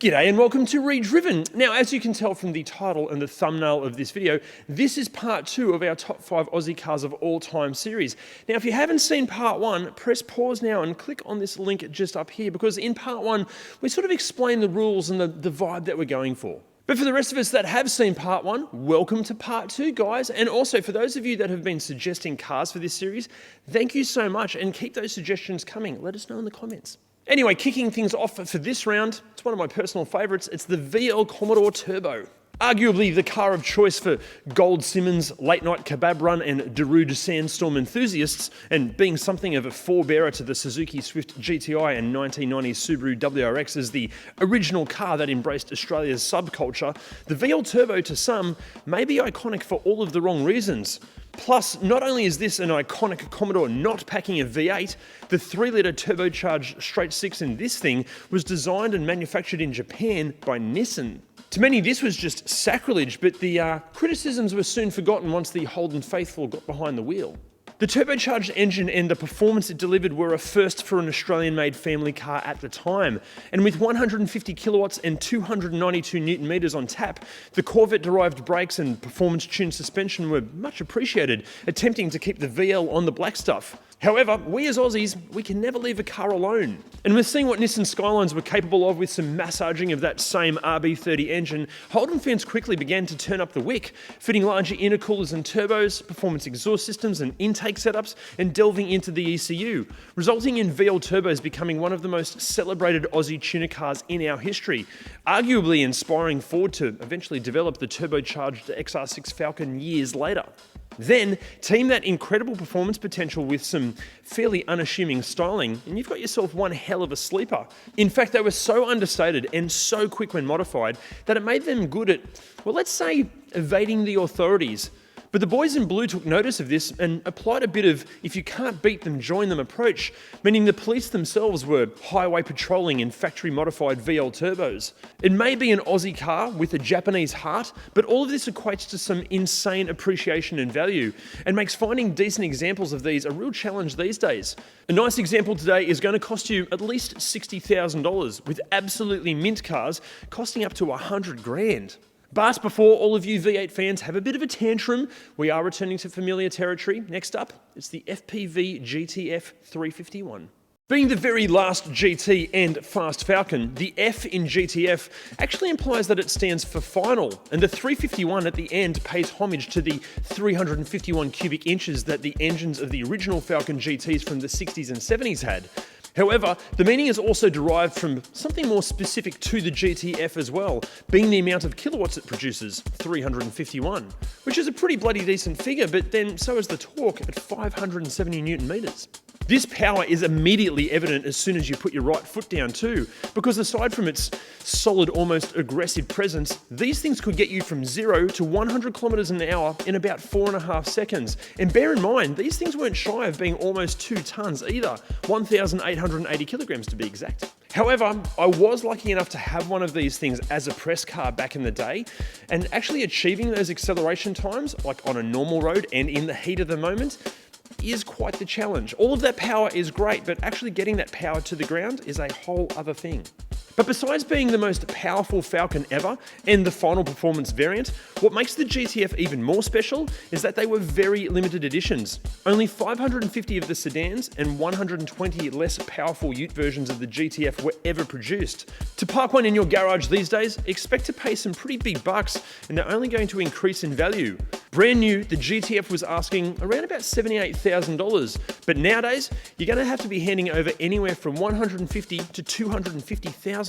G'day and welcome to ReDriven. Now, as you can tell from the title and the thumbnail of this video, this is part 2 of our top 5 Aussie cars of all time series. Now, if you haven't seen part 1, press pause now and click on this link just up here, because in part 1, we sort of explain the rules and the vibe that we're going for. But for the rest of us that have seen part 1, welcome to part 2, guys. And also for those of you that have been suggesting cars for this series, thank you so much and keep those suggestions coming. Let us know in the comments. Anyway, kicking things off for this round, it's one of my personal favourites. It's the VL Commodore Turbo. Arguably the car of choice for Gold Simmons, late night kebab run and Darude sandstorm enthusiasts, and being something of a forebearer to the Suzuki Swift GTI and 1990s Subaru WRX as the original car that embraced Australia's subculture, the VL Turbo to some may be iconic for all of the wrong reasons. Plus, not only is this an iconic Commodore not packing a V8, the 3-litre turbocharged straight 6 in this thing was designed and manufactured in Japan by Nissan. To many, this was just sacrilege, but the criticisms were soon forgotten once the Holden faithful got behind the wheel. The turbocharged engine and the performance it delivered were a first for an Australian-made family car at the time. And with 150 kilowatts and 292 newton meters on tap, the Corvette-derived brakes and performance-tuned suspension were much appreciated, attempting to keep the VL on the black stuff. However, we as Aussies, we can never leave a car alone. And with seeing what Nissan Skylines were capable of with some massaging of that same RB30 engine, Holden fans quickly began to turn up the wick, fitting larger intercoolers and turbos, performance exhaust systems and intake setups, and delving into the ECU, resulting in VL Turbos becoming one of the most celebrated Aussie tuner cars in our history, arguably inspiring Ford to eventually develop the turbocharged XR6 Falcon years later. Then, team that incredible performance potential with some fairly unassuming styling, and you've got yourself one hell of a sleeper. In fact, they were so understated and so quick when modified that it made them good at, well, let's say, evading the authorities. But the boys in blue took notice of this and applied a bit of if you can't beat them, join them approach, meaning the police themselves were highway patrolling in factory-modified VL turbos. It may be an Aussie car with a Japanese heart, but all of this equates to some insane appreciation and value and makes finding decent examples of these a real challenge these days. A nice example today is going to cost you at least $60,000, with absolutely mint cars costing up to $100 grand. But before all of you V8 fans have a bit of a tantrum, we are returning to familiar territory. Next up, it's the Fpv GTF 351. Being the very last GT and fast Falcon, the F in GTF actually implies that it stands for final, and the 351 at the end pays homage to the 351 cubic inches that the engines of the original Falcon GTs from the 60s and 70s had. However, the meaning is also derived from something more specific to the GTF as well, being the amount of kilowatts it produces, 351, which is a pretty bloody decent figure, but then so is the torque at 570 newton meters. This power is immediately evident as soon as you put your right foot down too, because aside from its solid, almost aggressive presence, these things could get you from 0 to 100 kilometers an hour in about 4.5 seconds. And bear in mind, these things weren't shy of being almost 2 tons either, 1,880 kilograms to be exact. However, I was lucky enough to have one of these things as a press car back in the day, and actually achieving those acceleration times, like on a normal road and in the heat of the moment, is quite the challenge. All of that power is great, but actually getting that power to the ground is a whole other thing. But besides being the most powerful Falcon ever and the final performance variant, what makes the GTF even more special is that they were very limited editions. Only 550 of the sedans and 120 less powerful ute versions of the GTF were ever produced. To park one in your garage these days, expect to pay some pretty big bucks, and they're only going to increase in value. Brand new, the GTF was asking around about $78,000, but nowadays, you're going to have to be handing over anywhere from $150,000 to $250,000.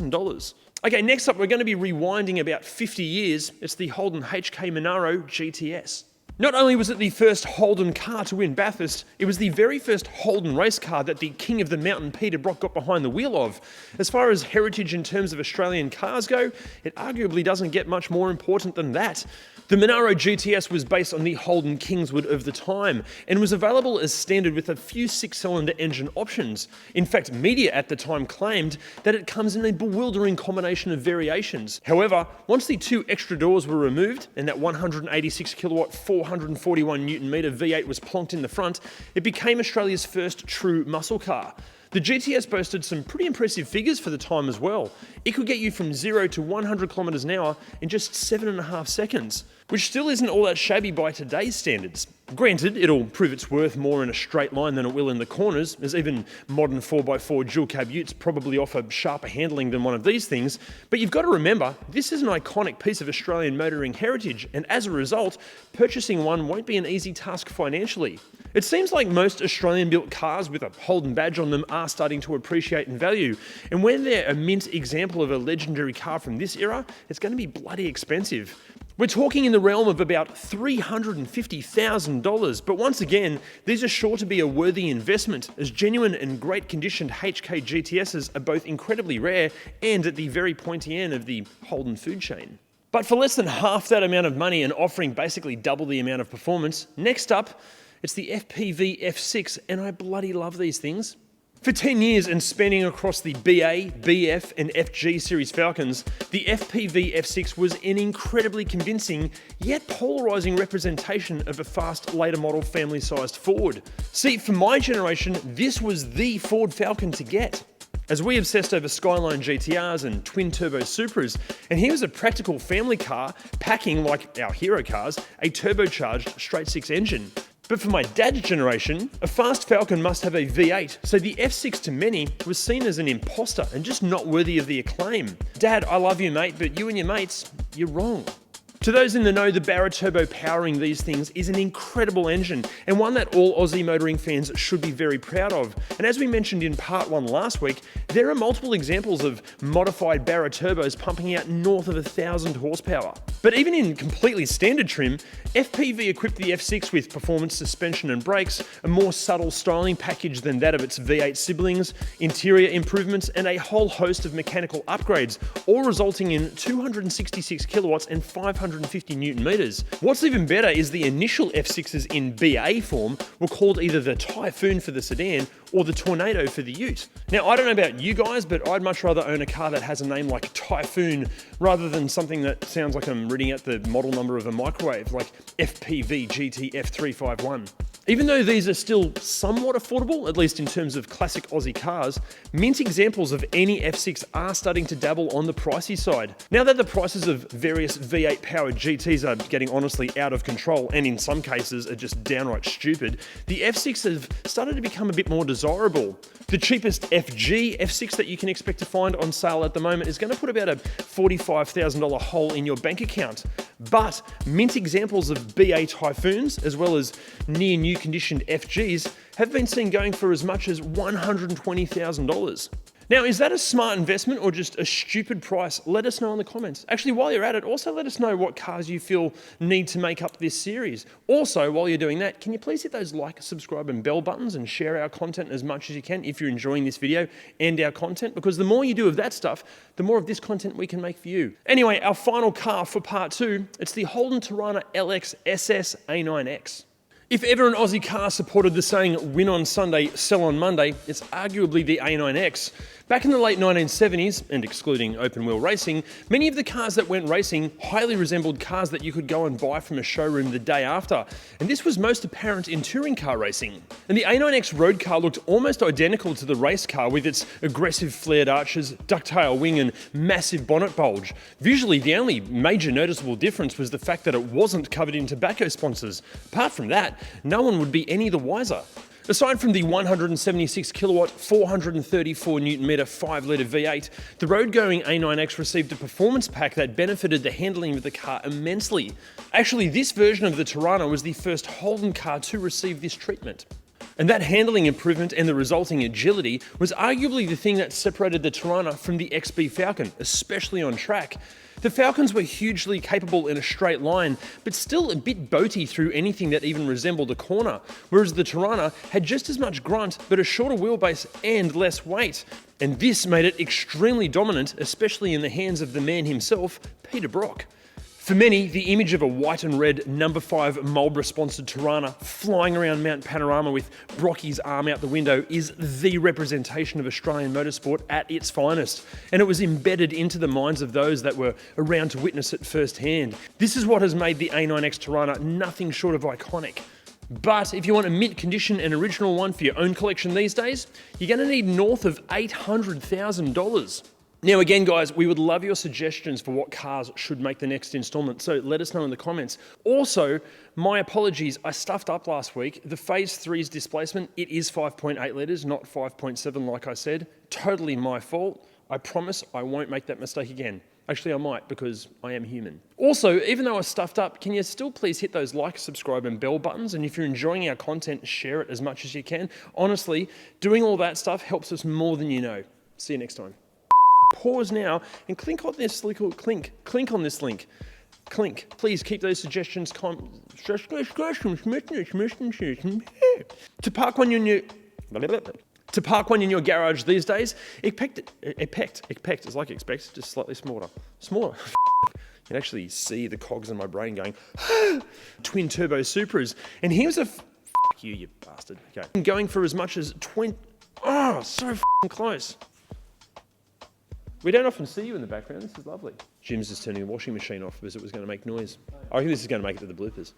Okay, next up, we're going to be rewinding about 50 years. It's the Holden Hk Monaro Gts. Not only was it the first Holden car to win Bathurst, it was the very first Holden race car that the king of the mountain Peter Brock got behind the wheel of. As far as heritage in terms of Australian cars go, it arguably doesn't get much more important than that. The Monaro GTS was based on the Holden Kingswood of the time and was available as standard with a few 6-cylinder engine options. In fact, media at the time claimed that it comes in a bewildering combination of variations. However, once the 2 extra doors were removed and that 186 kilowatt 441 newton meter V8 was plonked in the front, it became Australia's first true muscle car. The GTS boasted some pretty impressive figures for the time as well. It could get you from 0 to 100 kilometres an hour in just 7.5 seconds, which still isn't all that shabby by today's standards. Granted, it'll prove its worth more in a straight line than it will in the corners, as even modern 4x4 dual cab utes probably offer sharper handling than one of these things, but you've got to remember, this is an iconic piece of Australian motoring heritage, and as a result, purchasing one won't be an easy task financially. It seems like most Australian-built cars with a Holden badge on them are starting to appreciate in value, and when they're a mint example of a legendary car from this era, it's going to be bloody expensive. We're talking in the realm of about $350,000, but once again, these are sure to be a worthy investment, as genuine and great conditioned HK GTSs are both incredibly rare and at the very pointy end of the Holden food chain. But for less than half that amount of money and offering basically double the amount of performance, next up, it's the Fpv F6, and I bloody love these things. For 10 years and spanning across the BA, BF and FG series Falcons, the Fpv F6 was an incredibly convincing yet polarising representation of a fast later model family-sized Ford. See, for my generation, this was the Ford Falcon to get, as we obsessed over Skyline GTRs and twin-turbo Supras, and here was a practical family car packing, like our hero cars, a turbocharged straight-six engine. But for my dad's generation, a fast Falcon must have a V8, so the F6 to many was seen as an imposter and just not worthy of the acclaim. Dad, I love you mate, but you and your mates, you're wrong. To those in the know, the Barra Turbo powering these things is an incredible engine and one that all Aussie motoring fans should be very proud of. And as we mentioned in part 1 last week, there are multiple examples of modified Barra Turbos pumping out north of 1,000 horsepower. But even in completely standard trim, FPV equipped the F6 with performance suspension and brakes, a more subtle styling package than that of its V8 siblings, interior improvements, and a whole host of mechanical upgrades, all resulting in 266 kilowatts and 550 newton meters. What's even better is the initial F6s in BA form were called either the Typhoon for the sedan or the Tornado for the ute. Now, I don't know about you guys, but I'd much rather own a car that has a name like Typhoon rather than something that sounds like I'm reading out the model number of a microwave, like FPV GT F351. Even though these are still somewhat affordable, at least in terms of classic Aussie cars, mint examples of any F6 are starting to dabble on the pricey side. Now that the prices of various V8 powered GTs are getting honestly out of control, and in some cases are just downright stupid, the F6 have started to become a bit more desirable. The cheapest FG F6 that you can expect to find on sale at the moment is going to put about a $45,000 hole in your bank account. But mint examples of BA Typhoons, as well as near new conditioned FGs, have been seen going for as much as $120,000. Now, is that a smart investment or just a stupid price? Let us know in the comments. Actually, while you're at it, also let us know what cars you feel need to make up this series. Also, while you're doing that, can you please hit those like, subscribe and bell buttons and share our content as much as you can if you're enjoying this video and our content, because the more you do of that stuff, the more of this content we can make for you. Anyway, our final car for part 2, it's the Holden Tirana LX SS A9X. If ever an Aussie car supported the saying, win on Sunday, sell on Monday, it's arguably the A9X. Back in the late 1970s, and excluding open-wheel racing, many of the cars that went racing highly resembled cars that you could go and buy from a showroom the day after, and this was most apparent in touring car racing. And the A9X road car looked almost identical to the race car with its aggressive flared arches, ducktail wing and massive bonnet bulge. Visually, the only major noticeable difference was the fact that it wasn't covered in tobacco sponsors. Apart from that, no one would be any the wiser. Aside from the 176 kilowatt, 434 newton meter 5-litre V8, the road-going A9X received a performance pack that benefited the handling of the car immensely. Actually, this version of the Tirana was the first Holden car to receive this treatment. And that handling improvement and the resulting agility was arguably the thing that separated the Tirana from the XB Falcon, especially on track. The Falcons were hugely capable in a straight line, but still a bit boaty through anything that even resembled a corner, whereas the Tirana had just as much grunt, but a shorter wheelbase and less weight. And this made it extremely dominant, especially in the hands of the man himself, Peter Brock. For many, the image of a white and red No. 5 Marlboro-sponsored Tirana flying around Mount Panorama with Brocky's arm out the window is the representation of Australian motorsport at its finest, and it was embedded into the minds of those that were around to witness it firsthand. This is what has made the A9X Tirana nothing short of iconic. But if you want a mint condition and original one for your own collection these days, you're going to need north of $800,000. Now again, guys, we would love your suggestions for what cars should make the next installment, so let us know in the comments. Also, my apologies, I stuffed up last week. The Phase 3's displacement, it is 5.8 litres, not 5.7 like I said. Totally my fault. I promise I won't make that mistake again. Actually, I might, because I am human. Also, even though I stuffed up, can you still please hit those like, subscribe, and bell buttons? And if you're enjoying our content, share it as much as you can. Honestly, doing all that stuff helps us more than you know. See you next time. Pause now and click on this link, or click on this link. Clink. Please keep those suggestions to park one in your garage these days. Expect, it's like expect, just slightly smaller. You can actually see the cogs in my brain going, twin turbo Supras. And here's a, fuck you bastard. Okay. I'm going for as much as 20, oh, so f***ing close. We don't often see you in the background, this is lovely. Jim's just turning the washing machine off because it was going to make noise. I think this is going to make it to the bloopers.